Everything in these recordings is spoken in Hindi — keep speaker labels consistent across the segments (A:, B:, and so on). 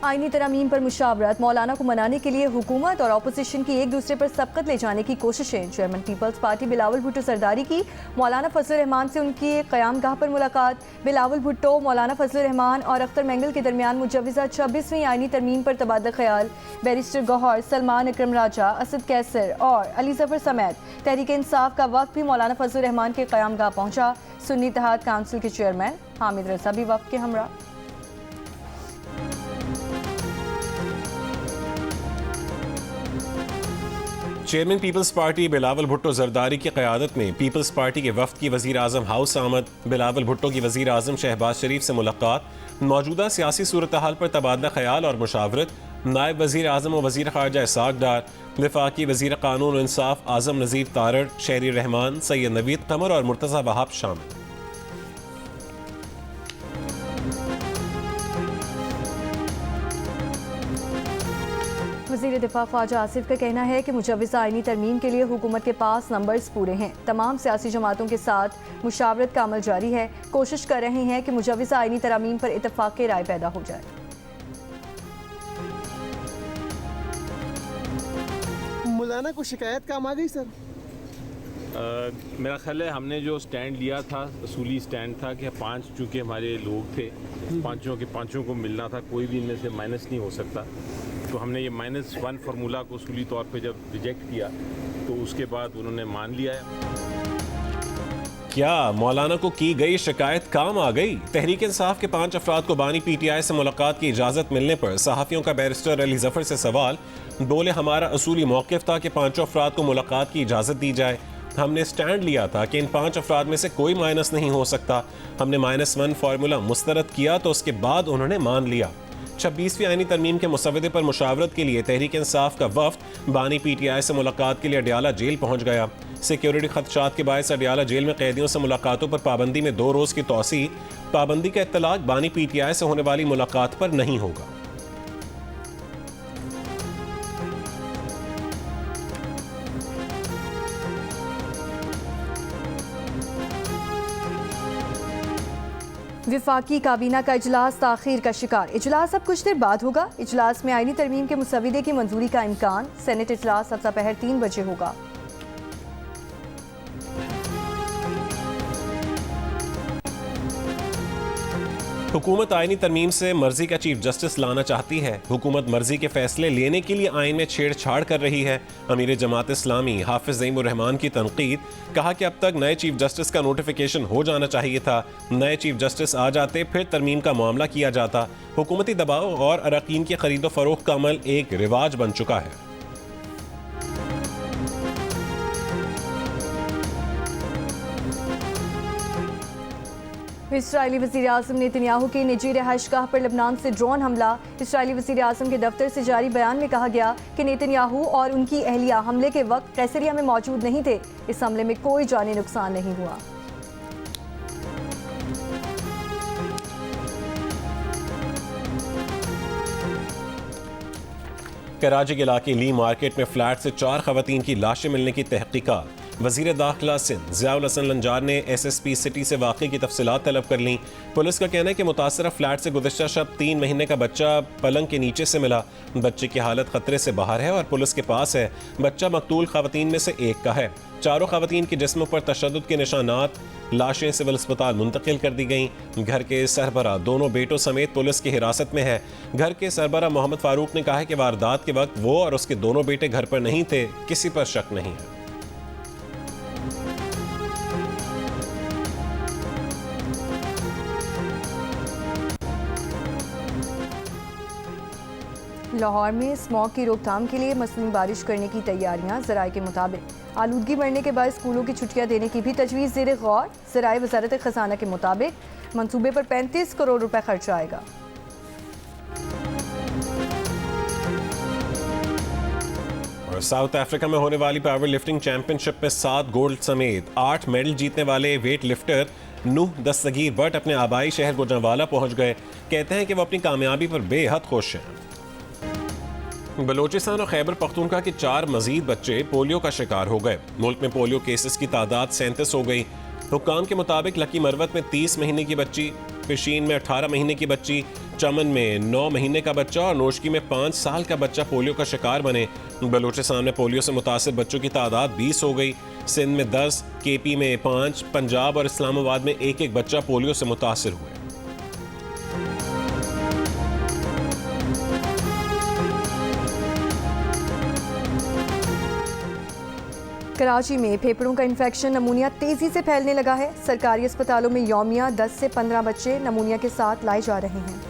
A: आईनी तरमीम पर मुशावरत, मौलाना को मनाने के लिए हुकूमत और अपोजिशन की एक दूसरे पर सबकत ले जाने की कोशिशें। Chairman peoples party Bilawal Bhutto Zardari की मौलाना फजल रहमान से उनकी क़यामगाह पर मुलाकात। बिलावल भुट्टो, मौलाना फजल रहमान और अख्तर मेंगल के दरमियान मुजव्वज़ा 26वीं आईनी तरमीम पर तबादला ख्याल। बैरिस्टर गौहर, सलमान अकरम राजा, असद कैसर और अली जफर समेत तहरीक इंसाफ का वक्त भी मौलाना फजल रहमान के क़यामगाह पहुंचा। सुन्नी इत्तेहाद काउंसिल के चेयरमैन हामिद रजा भी वक्त के हमरा।
B: Chairman peoples party Bilawal Bhutto Zardari की क़यादत में पीपल्स पार्टी के वफ़द की वज़ीर आज़म हाउस आमद। बिलावल भुट्टो की वज़ीर आज़म शहबाज शरीफ से मुलाकात, मौजूदा सियासी सूरत हाल पर तबादला ख्याल और मुशावरत। नायब वज़ीर आज़म और वज़ीर ख़ारजा इसाक डार, वफाकी वज़ीर क़ानून और इंसाफ आज़म नज़ीर तारड़, शहरी रहमान, सैयद नवीद कमर और मुर्तज़ा वहाब शामिल।
A: वज़ीर दिफा ख्वाजा आसिफ का कहना है कि मुजव्वज़ा आईनी तरमीम के लिए हुकूमत के पास नंबर्स पूरे हैं। तमाम सियासी जमातों के साथ मुशावरत का अमल जारी है। कोशिश कर रहे हैं कि मुजव्वज़ा आईनी तरमीम पर इत्तफ़ाक़ राय पैदा हो जाए।
C: मौलाना को शिकायत काम आ गई सर?
D: मेरा ख्याल है हमने जो स्टैंड लिया था, असूली स्टैंड था कि 5 चूँकि हमारे लोग थे, पाँचों के पाँचों को मिलना था, कोई भी इनमें से माइनस नहीं हो सकता। तो हमने ये -1 फार्मूला को असूली तौर पे जब रिजेक्ट किया तो उसके बाद उन्होंने मान लिया है।
B: क्या मौलाना को की गई शिकायत काम आ गई? तहरीक इंसाफ के 5 अफराद को बानी PTI से मुलाकात की इजाज़त मिलने पर सहाफ़ियों का बैरिस्टर अली जफर से सवाल। बोले, हमारा असूली मौक़िफ़ था कि 5 अफराद को मुलाकात की इजाज़त दी जाए। हमने स्टैंड लिया था कि इन 5 अफराद में से कोई माइनस नहीं हो सकता। हमने -1 फार्मूला मुस्तरद किया तो उसके बाद उन्होंने मान लिया। 26वीं आईनी तरमीम के मुसवदे पर मुशावरत के लिए तहरीक इंसाफ का वफ़द बानी PTI से मुलाकात के लिए अडियाला जेल पहुंच गया। सिक्योरिटी खदशात के बायस अडियाला जेल में कैदियों से मुलाकातों पर पाबंदी में 2 रोज़ की तौसी। पाबंदी का इत्तलाक बानी PTI से होने वाली मुलाकात पर नहीं होगा।
A: विफाकी काबीना का इजलास ताखीर का शिकार। इजलास अब कुछ देर बाद होगा। इजलास में आईनी तरमीम के मुसवदे की मंजूरी का इम्कान। सेनेट इजलास अब दोपहर 3 बजे होगा।
B: हुकूमत आईनी तरमीम से मर्जी का चीफ जस्टिस लाना चाहती है। हुकूमत मर्जी के फैसले लेने के लिए आइन में छेड़छाड़ कर रही है। अमीर जमात इस्लामी हाफिज ज़ईमुर रहमान की तनकीद, कहा कि अब तक नए चीफ जस्टिस का नोटिफिकेशन हो जाना चाहिए था। नए चीफ जस्टिस आ जाते फिर तरमीम का मामला किया जाता। हुकूमती दबाव और अरकान की खरीदो फरोख्त का अमल एक रिवाज बन चुका है।
A: इस्राईली वज़ीर आज़म नेतन्याहू की निजी रिहाइशगाह पर लेबनान से ड्रोन हमला। इस्राईली वज़ीर आज़म के दफ्तर से जारी बयान में कहा गया कि नेतन्याहू और उनकी अहलिया हमले के वक्त कैसरिया में मौजूद नहीं थे। इस हमले में कोई जानी नुकसान नहीं हुआ।
B: कराची के इलाके ली मार्केट में फ्लैट से 4 खवातीन की लाशें मिलने की तहकीकात। वज़ीर दाखिला सिंध ज़ियाउल हसन लंजार ने SSP सिटी से वाक़े की तफसीलात तलब कर लीं। पुलिस का कहना है कि मुतासरा फ्लैट से गुज़िश्ता शब 3 महीने का बच्चा पलंग के नीचे से मिला। बच्चे की हालत खतरे से बाहर है और पुलिस के पास है। बच्चा मकतूल खवातीन में से एक का है। चारों खवातीन के जिस्मों पर तशद्दुद के निशानात। लाशें सिविल अस्पताल मुंतकिल कर दी गईं। घर के सरबरा दोनों बेटों समेत पुलिस की हिरासत में है। घर के सरबरा मोहम्मद फारूक ने कहा है कि वारदात के वक्त वो और उसके दोनों बेटे घर पर नहीं थे। किसी पर शक नहीं है।
A: लाहौर में स्मॉग की रोकथाम के लिए मसनूई बारिश करने की तैयारियां। ज़राए के मुताबिक आलूदगी बढ़ने के बाद स्कूलों की छुट्टियां देने की भी तजवीज़ ज़ेर गौर। ज़राए वज़ारत ख़ज़ाना के मुताबिक मंसूबे पर 35 करोड़ रुपए खर्च आएगा।
B: और साउथ अफ्रीका में होने वाली पावर लिफ्टिंग चैंपियनशिप में 7 गोल्ड समेत 8 मेडल जीतने वाले वेट लिफ्टर नूह दस्तगीर बट अपने आबाई शहर गुजरांवाला पहुंच गए। कहते हैं कि वो अपनी कामयाबी पर बेहद खुश हैं। बलोचिस्तान और खैबर पख्तूनख्वा के 4 मजीद बच्चे पोलियो का शिकार हो गए। मुल्क में पोलियो केसेस की तादाद 37 हो गई। हुक्काम के मुताबिक लकी मरवत में 30 महीने की बच्ची पेशीन में 18 महीने की बच्ची, चमन में 9 महीने का बच्चा और नोशकी में 5 साल का बच्चा पोलियो का शिकार बने। बलूचिस्तान में पोलियो से मुतासिर बच्चों की तादाद 20 हो गई। सिंध में 10, केपी में 5, पंजाब और इस्लामाबाद में एक बच्चा पोलियो से मुतासिर हुए।
A: कराची में फेफड़ों का इन्फेक्शन नमूनिया तेजी से फैलने लगा है। सरकारी अस्पतालों में यौमिया 10 से 15 बच्चे नमूनिया के साथ लाए जा रहे हैं।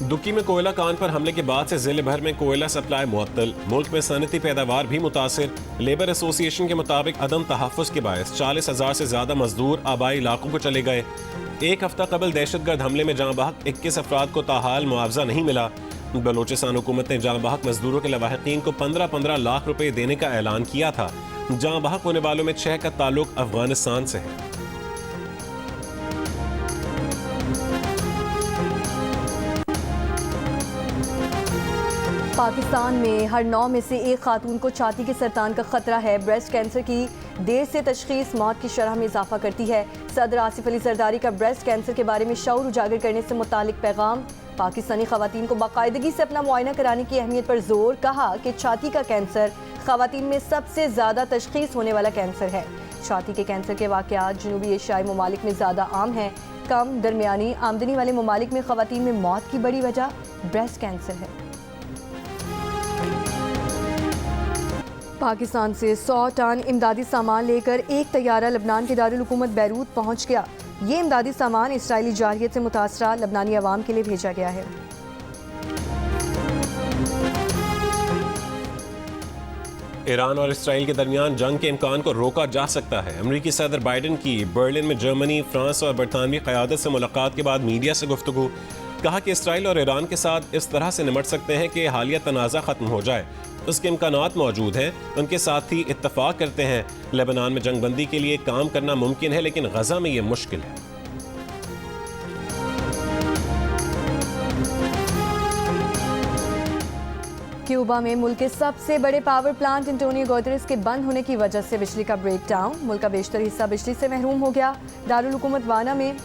B: दुक्की में कोयला कान पर हमले के बाद से जिले भर में कोयला सप्लाई मुअत्तल। मुल्क में सनती पैदावार भी मुतासिर। लेबर एसोसिएशन के मुताबिक अदम तहफ़्फ़ुज़ के बायस 40,000 से ज्यादा मजदूर आबाई इलाकों को चले गए। एक हफ्ता कबल दहशतगर्द हमले में जाँ बहक 21 अफराद को ताहाल मुआवजा नहीं मिला। बलूचिस्तान हुकूमत ने जाँ बहक मजदूरों के लवाहिकीन को 15-15 लाख रुपए देने का ऐलान किया था। जाँ बहक होने वालों में 6 का ताल्लुक अफगानिस्तान से है।
A: पाकिस्तान में हर 9 में से एक खातून को छाती के सरतान का खतरा है। ब्रेस्ट कैंसर की देर से तशखीस मौत की शरह में इजाफा करती है। सदर आसिफ अली जरदारी का ब्रेस्ट कैंसर के बारे में शऊर उजागर करने से मुतालिक पैगाम। पाकिस्तानी खवातीन को बाकायदगी से अपना मुआयना कराने की अहमियत पर जोर। कहा कि छाती का कैंसर खवातीन में सबसे ज़्यादा तशखीस होने वाला कैंसर है। छाती के कैंसर के वाक़यात जनूबी एशियाई ममालिक में ज़्यादा आम हैं। कम दरमियानी आमदनी वाले ममालिक में खवातीन में मौत की बड़ी वजह ब्रेस्ट कैंसर है। पाकिस्तान से 100 टन इमदादी सामान लेकर एक तैयारा लबनान के दारुल हुकूमत बैरूत पहुंच गया। ये इमदादी सामान इसराइली जारहियत से मुतासरा लबनानी अवाम के लिए भेजा गया है।
B: ईरान और इसराइल के दरमियान जंग के इम्कान को रोका जा सकता है। अमरीकी सदर बाइडन की बर्लिन में जर्मनी, फ्रांस और बरतानवी क़यादत से मुलाकात के बाद मीडिया से गुफ्तगू। कहा कि इसराइल और ईरान के साथ इस तरह से निमट सकते हैं कि हालिया तनाज़ा ख़त्म हो जाए। उसके इम्कानात मौजूद हैं। उनके साथ ही इत्तफाक करते हैं। लेबनान में जंगबंदी के लिए काम करना मुमकिन है, लेकिन गजा में ये मुश्किल है।
A: क्यूबा में मुल्क के सबसे बड़े पावर प्लांट एंटोनियो गुतेरेस के बंद होने की वजह से बिजली का ब्रेकडाउन। मुल्क का बेशतर हिस्सा बिजली से महरूम हो गया। दारुल हुकूमत वाना में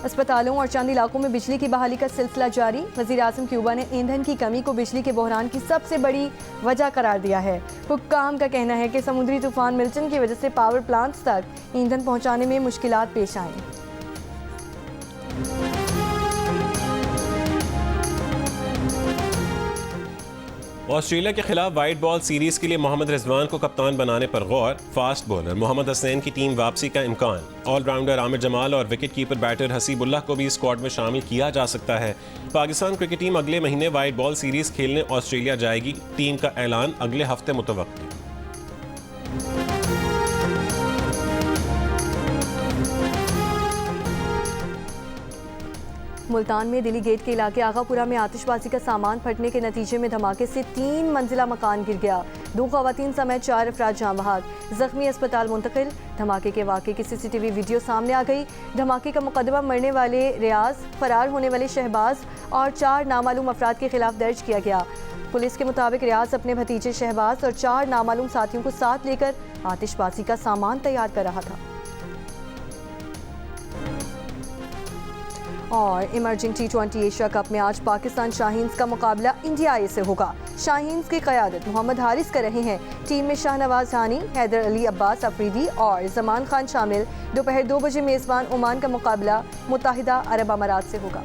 A: अस्पतालों और चंद इलाकों में बिजली की बहाली का सिलसिला जारी। वज़ीर आज़म क्यूबा ने ईंधन की कमी को बिजली के बहरान की सबसे बड़ी वजह करार दिया है। हुक्काम का कहना है कि समुद्री तूफान मिल्टन की वजह से पावर प्लांट्स तक ईंधन पहुंचाने में मुश्किलात पेश आईं।
B: ऑस्ट्रेलिया के खिलाफ वाइट बॉल सीरीज के लिए मोहम्मद रिजवान को कप्तान बनाने पर गौर। फास्ट बॉलर मोहम्मद हसनैन की टीम वापसी का इम्कान। ऑलराउंडर आमिर जमाल और विकेट कीपर बैटर हसीबुल्लाह को भी स्क्वाड में शामिल किया जा सकता है। पाकिस्तान क्रिकेट टीम अगले महीने वाइट बॉल सीरीज खेलने ऑस्ट्रेलिया जाएगी। टीम का ऐलान अगले हफ्ते मुतवक्किल।
A: मुल्तान में दिल्ली गेट के इलाके आगापुरा में आतिशबाजी का सामान फटने के नतीजे में धमाके से 3 मंजिला मकान गिर गया। 2 खवातीन समेत 4 अफराद जाँ बहक, जख्मी अस्पताल मुंतकिल। धमाके के वाक़े की CCTV वीडियो सामने आ गई। धमाके का मुकदमा मरने वाले रियाज, फरार होने वाले शहबाज और 4 नामालूम अफराद के खिलाफ दर्ज किया गया। पुलिस के मुताबिक रियाज अपने भतीजे शहबाज और 4 नामालूम साथियों को साथ लेकर आतिशबाजी का सामान तैयार कर रहा था। और इमर्जिंग T20 एशिया कप में आज पाकिस्तान शाहीन्स का मुकाबला इंडिया ए से होगा। शाहीन्स की क़यादत मोहम्मद हारिस कर रहे हैं। टीम में शाहनवाज हानी, हैदर अली, अब्बास अफरीदी और जमान खान शामिल। दोपहर 2 बजे मेज़बान ओमान का मुकाबला मुत्तहिदा अरब अमारात से होगा।